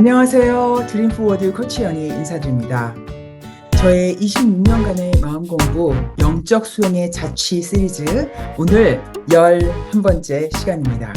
안녕하세요. 드림포워드 코치연이 인사드립니다. 저의 26년간의 마음공부 영적 수용의 자취 시리즈 오늘 11번째 시간입니다.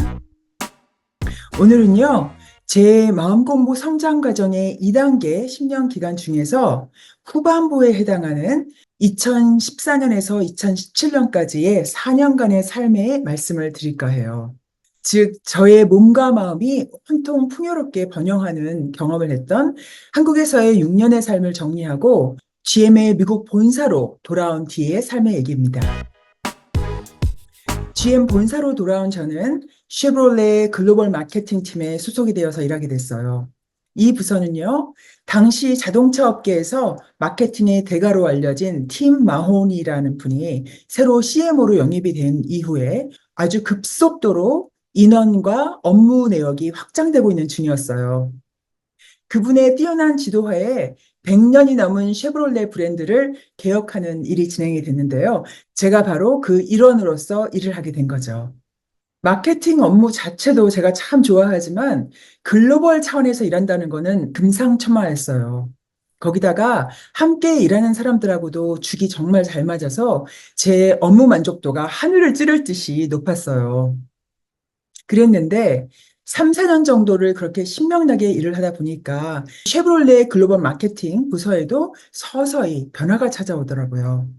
오늘은요, 제 마음공부 성장 과정의 2단계 10년 기간 중에서 후반부에 해당하는 2014년에서 2017년까지의 4년간의 삶의 말씀을 드릴까 해요. 즉, 저의 몸과 마음이 온통 풍요롭게 번영하는 경험을 했던 한국에서의 6년의 삶을 정리하고 GM의 미국 본사로 돌아온 뒤의 삶의 얘기입니다. GM 본사로 돌아온 저는 쉐보레 글로벌 마케팅 팀에 소속이 되어서 일하게 됐어요. 이 부서는요, 당시 자동차 업계에서 마케팅의 대가로 알려진 팀 마호니라는 분이 새로 CMO로 영입이 된 이후에 아주 급속도로 인원과 업무 내역이 확장되고 있는 중이었어요. 그분의 뛰어난 지도하에 100년이 넘은 쉐보레 브랜드를 개혁하는 일이 진행이 됐는데요. 제가 바로 그 일원으로서 일을 하게 된 거죠. 마케팅 업무 자체도 제가 참 좋아하지만 글로벌 차원에서 일한다는 거는 금상첨화였어요. 거기다가 함께 일하는 사람들하고도 죽이 정말 잘 맞아서 제 업무 만족도가 하늘을 찌를 듯이 높았어요. 그랬는데 3, 4년 정도를 그렇게 신명나게 일을 하다 보니까 쉐보레 글로벌 마케팅 부서에도 서서히 변화가 찾아오더라고요.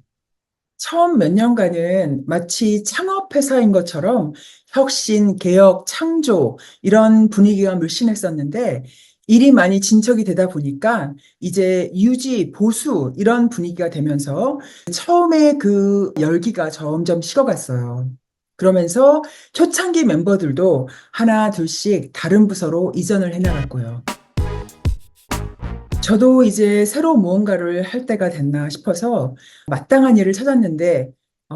처음 몇 년간은 마치 창업회사인 것처럼 혁신, 개혁, 창조 이런 분위기가 물씬했었는데 일이 많이 진척이 되다 보니까 이제 유지, 보수 이런 분위기가 되면서 처음에 그 열기가 점점 식어갔어요. 그러면서 초창기 멤버들도 하나, 둘씩 다른 부서로 이전을 해나갔고요. 저도 이제 새로운 무언가를 할 때가 됐나 싶어서 마땅한 일을 찾았는데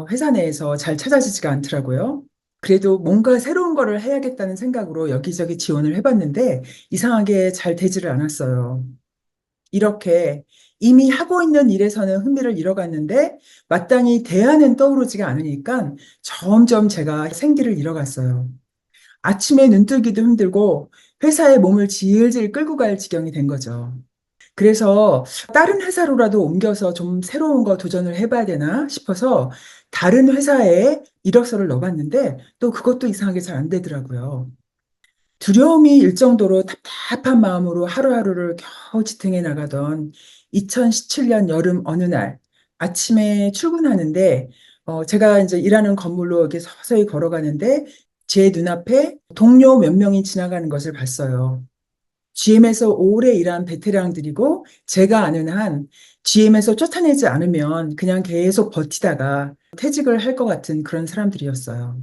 회사 내에서 잘 찾아지지가 않더라고요. 그래도 뭔가 새로운 거를 해야겠다는 생각으로 여기저기 지원을 해봤는데 이상하게 잘 되지를 않았어요. 이렇게 이미 하고 있는 일에서는 흥미를 잃어갔는데 마땅히 대안은 떠오르지가 않으니까 점점 제가 생기를 잃어갔어요. 아침에 눈 뜨기도 힘들고 회사에 몸을 질질 끌고 갈 지경이 된 거죠. 그래서 다른 회사로라도 옮겨서 좀 새로운 거 도전을 해봐야 되나 싶어서 다른 회사에 이력서를 넣어봤는데 또 그것도 이상하게 잘 안 되더라고요. 두려움이 일 정도로 답답한 마음으로 하루하루를 겨우 지탱해 나가던 2017년 여름 어느 날 아침에 출근하는데 제가 이제 일하는 건물로 이렇게 서서히 걸어가는데 제 눈앞에 동료 몇 명이 지나가는 것을 봤어요. GM에서 오래 일한 베테랑들이고 제가 아는 한 GM에서 쫓아내지 않으면 그냥 계속 버티다가 퇴직을 할 것 같은 그런 사람들이었어요.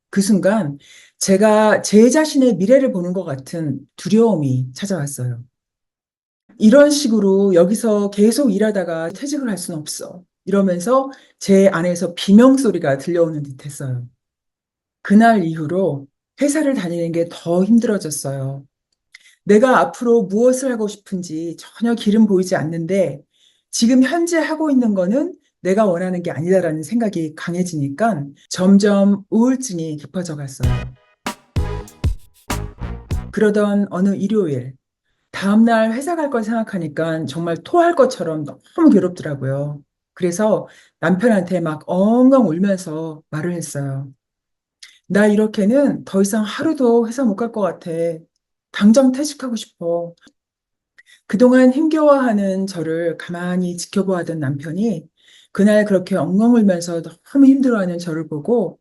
그 순간 제가 제 자신의 미래를 보는 것 같은 두려움이 찾아왔어요. 이런 식으로 여기서 계속 일하다가 퇴직을 할 수는 없어. 이러면서 제 안에서 비명 소리가 들려오는 듯 했어요. 그날 이후로 회사를 다니는 게 더 힘들어졌어요. 내가 앞으로 무엇을 하고 싶은지 전혀 길은 보이지 않는데 지금 현재 하고 있는 거는 내가 원하는 게 아니다라는 생각이 강해지니까 점점 우울증이 깊어져 갔어요. 그러던 어느 일요일, 다음날 회사 갈 걸 생각하니까 정말 토할 것처럼 너무 괴롭더라고요. 그래서 남편한테 막 엉엉 울면서 말을 했어요. 나 이렇게는 더 이상 하루도 회사 못 갈 것 같아. 당장 퇴직하고 싶어. 그동안 힘겨워하는 저를 가만히 지켜보았던 남편이 그날 그렇게 엉엉 울면서 너무 힘들어하는 저를 보고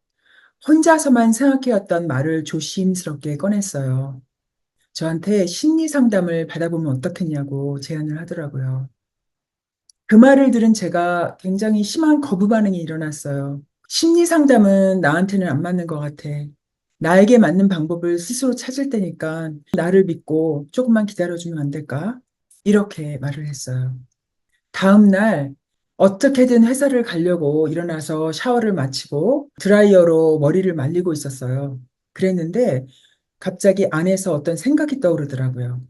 혼자서만 생각해왔던 말을 조심스럽게 꺼냈어요. 저한테 심리 상담을 받아보면 어떻겠냐고 제안을 하더라고요. 그 말을 들은 제가 굉장히 심한 거부 반응이 일어났어요. 심리 상담은 나한테는 안 맞는 것 같아. 나에게 맞는 방법을 스스로 찾을 테니까 나를 믿고 조금만 기다려주면 안 될까? 이렇게 말을 했어요. 다음 날 어떻게든 회사를 가려고 일어나서 샤워를 마치고 드라이어로 머리를 말리고 있었어요. 그랬는데 갑자기 안에서 어떤 생각이 떠오르더라고요.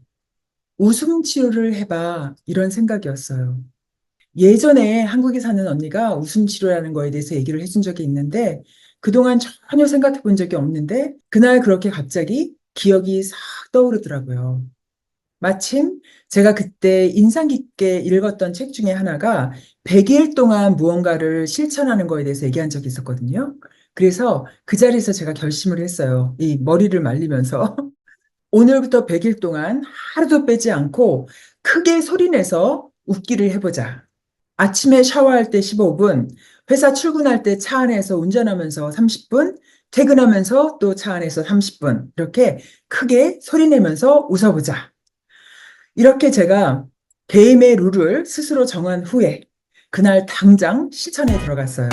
웃음 치료를 해봐. 이런 생각이었어요. 예전에 한국에 사는 언니가 웃음 치료라는 거에 대해서 얘기를 해준 적이 있는데 그동안 전혀 생각해 본 적이 없는데 그날 그렇게 갑자기 기억이 싹 떠오르더라고요. 마침 제가 그때 인상 깊게 읽었던 책 중에 하나가 100일 동안 무언가를 실천하는 거에 대해서 얘기한 적이 있었거든요. 그래서 그 자리에서 제가 결심을 했어요. 이 머리를 말리면서. 오늘부터 100일 동안 하루도 빼지 않고 크게 소리내서 웃기를 해보자. 아침에 샤워할 때 15분, 회사 출근할 때 차 안에서 운전하면서 30분, 퇴근하면서 또 차 안에서 30분, 이렇게 크게 소리내면서 웃어보자. 이렇게 제가 게임의 룰을 스스로 정한 후에 그날 당장 실천에 들어갔어요.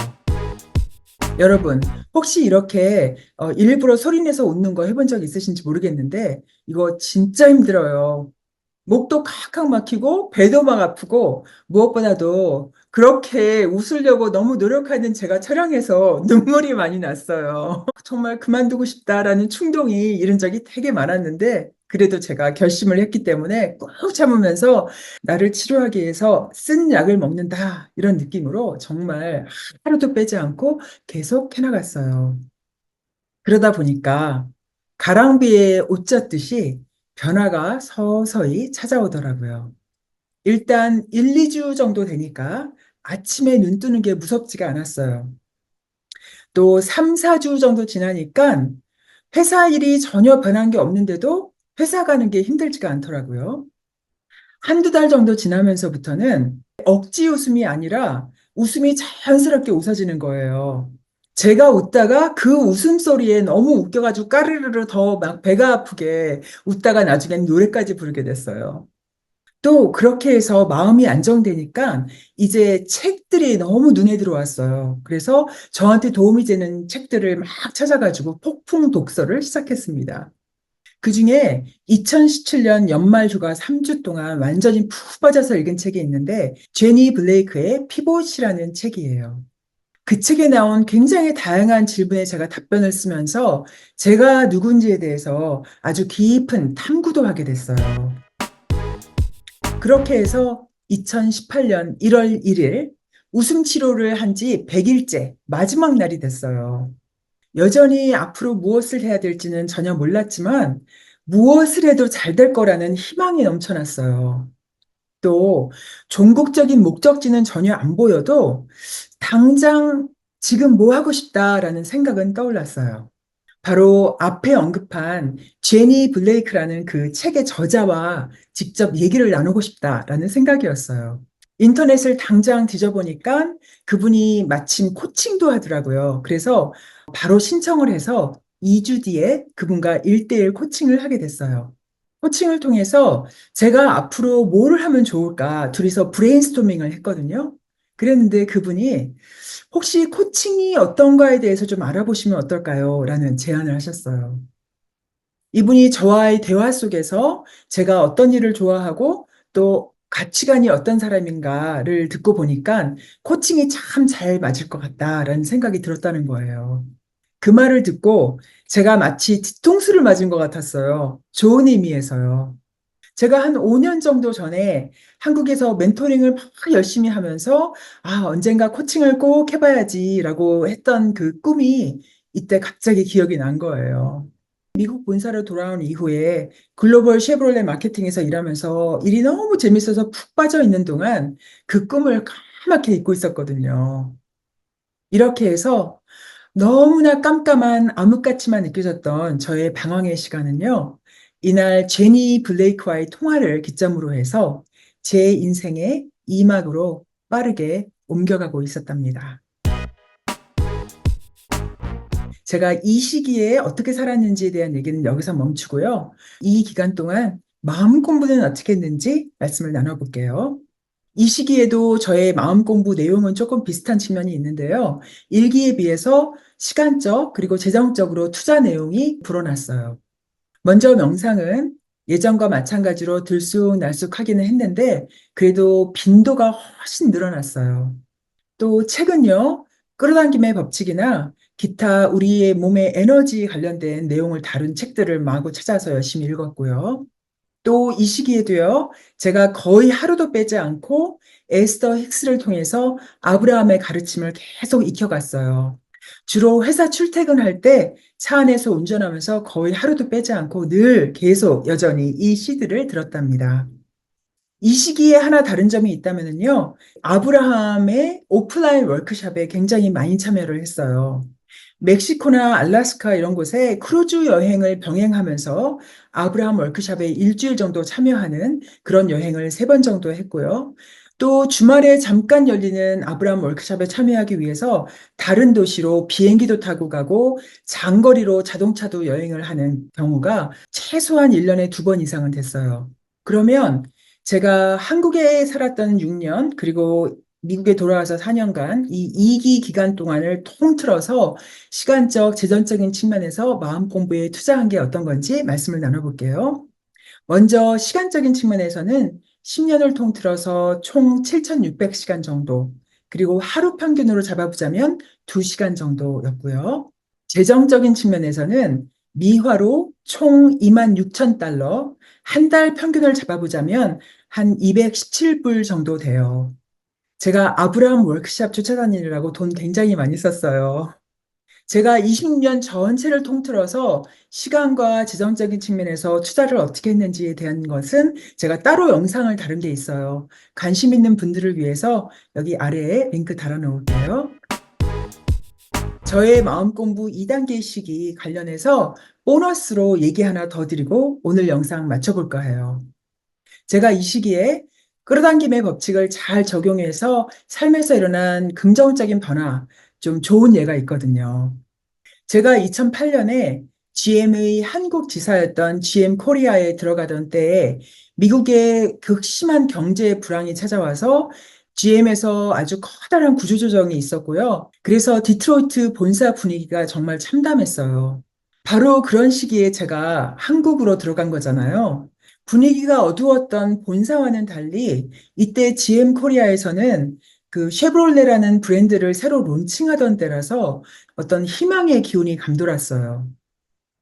여러분, 혹시 이렇게 일부러 소리내서 웃는 거 해본 적 있으신지 모르겠는데 이거 진짜 힘들어요. 목도 칵칵 막히고 배도 막 아프고 무엇보다도 그렇게 웃으려고 너무 노력하는 제가 촬영해서 눈물이 많이 났어요. 정말 그만두고 싶다라는 충동이 이런 적이 되게 많았는데 그래도 제가 결심을 했기 때문에 꾹 참으면서 나를 치료하기 위해서 쓴 약을 먹는다 이런 느낌으로 정말 하루도 빼지 않고 계속 해나갔어요. 그러다 보니까 가랑비에 옷 젖듯이 변화가 서서히 찾아오더라고요. 일단 1, 2주 정도 되니까 아침에 눈 뜨는 게 무섭지가 않았어요. 또 3, 4주 정도 지나니까 회사 일이 전혀 변한 게 없는데도 회사 가는 게 힘들지가 않더라고요. 한두 달 정도 지나면서부터는 억지 웃음이 아니라 웃음이 자연스럽게 웃어지는 거예요. 제가 웃다가 그 웃음소리에 너무 웃겨가지고 까르르르 더 막 배가 아프게 웃다가 나중엔 노래까지 부르게 됐어요. 또 그렇게 해서 마음이 안정되니까 이제 책들이 너무 눈에 들어왔어요. 그래서 저한테 도움이 되는 책들을 막 찾아가지고 폭풍 독서를 시작했습니다. 그중에 2017년 연말 휴가 3주 동안 완전히 푹 빠져서 읽은 책이 있는데 제니 블레이크의 피봇이라는 책이에요. 그 책에 나온 굉장히 다양한 질문에 제가 답변을 쓰면서 제가 누군지에 대해서 아주 깊은 탐구도 하게 됐어요. 그렇게 해서 2018년 1월 1일 웃음 치료를 한 지 100일째 마지막 날이 됐어요. 여전히 앞으로 무엇을 해야 될지는 전혀 몰랐지만 무엇을 해도 잘 될 거라는 희망이 넘쳐났어요. 또 종국적인 목적지는 전혀 안 보여도 당장 지금 뭐 하고 싶다라는 생각은 떠올랐어요. 바로 앞에 언급한 제니 블레이크라는 그 책의 저자와 직접 얘기를 나누고 싶다라는 생각이었어요. 인터넷을 당장 뒤져보니까 그분이 마침 코칭도 하더라고요. 그래서 바로 신청을 해서 2주 뒤에 그분과 1대1 코칭을 하게 됐어요. 코칭을 통해서 제가 앞으로 뭘 하면 좋을까 둘이서 브레인스토밍을 했거든요. 그랬는데 그분이 혹시 코칭이 어떤가에 대해서 좀 알아보시면 어떨까요? 라는 제안을 하셨어요. 이분이 저와의 대화 속에서 제가 어떤 일을 좋아하고 또 가치관이 어떤 사람인가를 듣고 보니까 코칭이 참 잘 맞을 것 같다라는 생각이 들었다는 거예요. 그 말을 듣고 제가 마치 뒤통수를 맞은 것 같았어요. 좋은 의미에서요. 제가 한 5년 정도 전에 한국에서 멘토링을 막 열심히 하면서 언젠가 코칭을 꼭 해봐야지라고 했던 그 꿈이 이때 갑자기 기억이 난 거예요. 미국 본사로 돌아온 이후에 글로벌 쉐보레 마케팅에서 일하면서 일이 너무 재밌어서 푹 빠져 있는 동안 그 꿈을 까맣게 잊고 있었거든요. 이렇게 해서 너무나 깜깜한 암흑같이만 느껴졌던 저의 방황의 시간은요, 이날 제니 블레이크와의 통화를 기점으로 해서 제 인생의 이막으로 빠르게 옮겨가고 있었답니다. 제가 이 시기에 어떻게 살았는지에 대한 얘기는 여기서 멈추고요. 이 기간 동안 마음 공부는 어떻게 했는지 말씀을 나눠볼게요. 이 시기에도 저의 마음 공부 내용은 조금 비슷한 측면이 있는데요. 일기에 비해서 시간적 그리고 재정적으로 투자 내용이 불어났어요. 먼저 명상은 예전과 마찬가지로 들쑥날쑥하기는 했는데 그래도 빈도가 훨씬 늘어났어요. 또 책은요, 끌어당김의 법칙이나 기타 우리의 몸의 에너지 관련된 내용을 다룬 책들을 마구 찾아서 열심히 읽었고요. 또 이 시기에도요, 제가 거의 하루도 빼지 않고 에스더 힉스를 통해서 아브라함의 가르침을 계속 익혀갔어요. 주로 회사 출퇴근할 때 차 안에서 운전하면서 거의 하루도 빼지 않고 늘 계속 여전히 이 CD를 들었답니다. 이 시기에 하나 다른 점이 있다면요. 아브라함의 오프라인 워크숍에 굉장히 많이 참여를 했어요. 멕시코나 알래스카 이런 곳에 크루즈 여행을 병행하면서 아브라함 워크숍에 일주일 정도 참여하는 그런 여행을 3번 정도 했고요. 또 주말에 잠깐 열리는 아브라함 워크숍에 참여하기 위해서 다른 도시로 비행기도 타고 가고 장거리로 자동차도 여행을 하는 경우가 최소한 1년에 2번 이상은 됐어요. 그러면 제가 한국에 살았던 6년, 그리고 미국에 돌아와서 4년간 이 2기 기간 동안을 통틀어서 시간적, 재정적인 측면에서 마음 공부에 투자한 게 어떤 건지 말씀을 나눠볼게요. 먼저 시간적인 측면에서는 10년을 통틀어서 총 7,600시간 정도, 그리고 하루 평균으로 잡아보자면 2시간 정도였고요. 재정적인 측면에서는 미화로 총 26,000달러, 한 달 평균을 잡아보자면 한 217불 정도 돼요. 제가 아브라함 워크샵 쫓아다니느라고 돈 굉장히 많이 썼어요. 제가 20년 전체를 통틀어서 시간과 재정적인 측면에서 투자를 어떻게 했는지에 대한 것은 제가 따로 영상을 다룬 게 있어요. 관심 있는 분들을 위해서 여기 아래에 링크 달아 놓을게요. 저의 마음 공부 2단계 시기 관련해서 보너스로 얘기 하나 더 드리고 오늘 영상 마쳐볼까 해요. 제가 이 시기에 끌어당김의 법칙을 잘 적용해서 삶에서 일어난 긍정적인 변화, 좀 좋은 예가 있거든요. 제가 2008년에 GM의 한국 지사였던 GM 코리아에 들어가던 때에 미국의 극심한 경제 불황이 찾아와서 GM에서 아주 커다란 구조조정이 있었고요. 그래서 디트로이트 본사 분위기가 정말 참담했어요. 바로 그런 시기에 제가 한국으로 들어간 거잖아요. 분위기가 어두웠던 본사와는 달리 이때 GM 코리아에서는 그 쉐브롤레라는 브랜드를 새로 론칭하던 때라서 어떤 희망의 기운이 감돌았어요.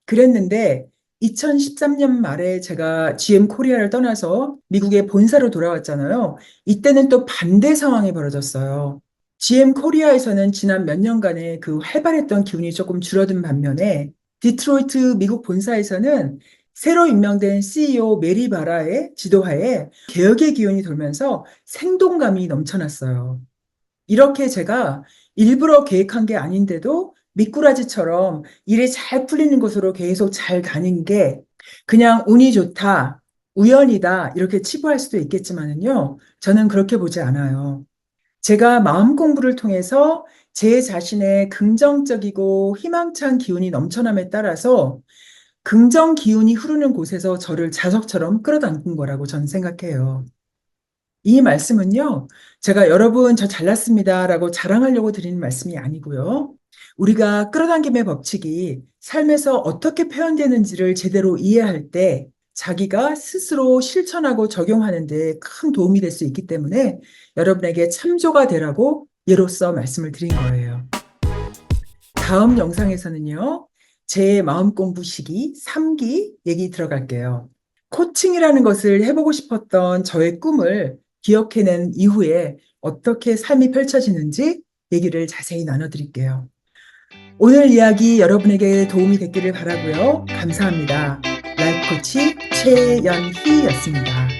그랬는데 2013년 말에 제가 GM 코리아를 떠나서 미국의 본사로 돌아왔잖아요. 이때는 또 반대 상황이 벌어졌어요. GM 코리아에서는 지난 몇 년간의 그 활발했던 기운이 조금 줄어든 반면에 디트로이트 미국 본사에서는 새로 임명된 CEO 메리 바라의 지도하에 개혁의 기운이 돌면서 생동감이 넘쳐났어요. 이렇게 제가 일부러 계획한 게 아닌데도 미꾸라지처럼 일이 잘 풀리는 곳으로 계속 잘 가는 게 그냥 운이 좋다, 우연이다, 이렇게 치부할 수도 있겠지만은요, 저는 그렇게 보지 않아요. 제가 마음 공부를 통해서 제 자신의 긍정적이고 희망찬 기운이 넘쳐남에 따라서 긍정 기운이 흐르는 곳에서 저를 자석처럼 끌어당긴 거라고 저는 생각해요. 이 말씀은요, 제가 여러분 저 잘났습니다라고 자랑하려고 드리는 말씀이 아니고요. 우리가 끌어당김의 법칙이 삶에서 어떻게 표현되는지를 제대로 이해할 때 자기가 스스로 실천하고 적용하는 데 큰 도움이 될 수 있기 때문에 여러분에게 참조가 되라고 예로써 말씀을 드린 거예요. 다음 영상에서는요, 제 마음 공부 시기 3기 얘기 들어갈게요. 코칭이라는 것을 해보고 싶었던 저의 꿈을 기억해낸 이후에 어떻게 삶이 펼쳐지는지 얘기를 자세히 나눠드릴게요. 오늘 이야기 여러분에게 도움이 됐기를 바라고요. 감사합니다. 라이프 코치 최연희였습니다.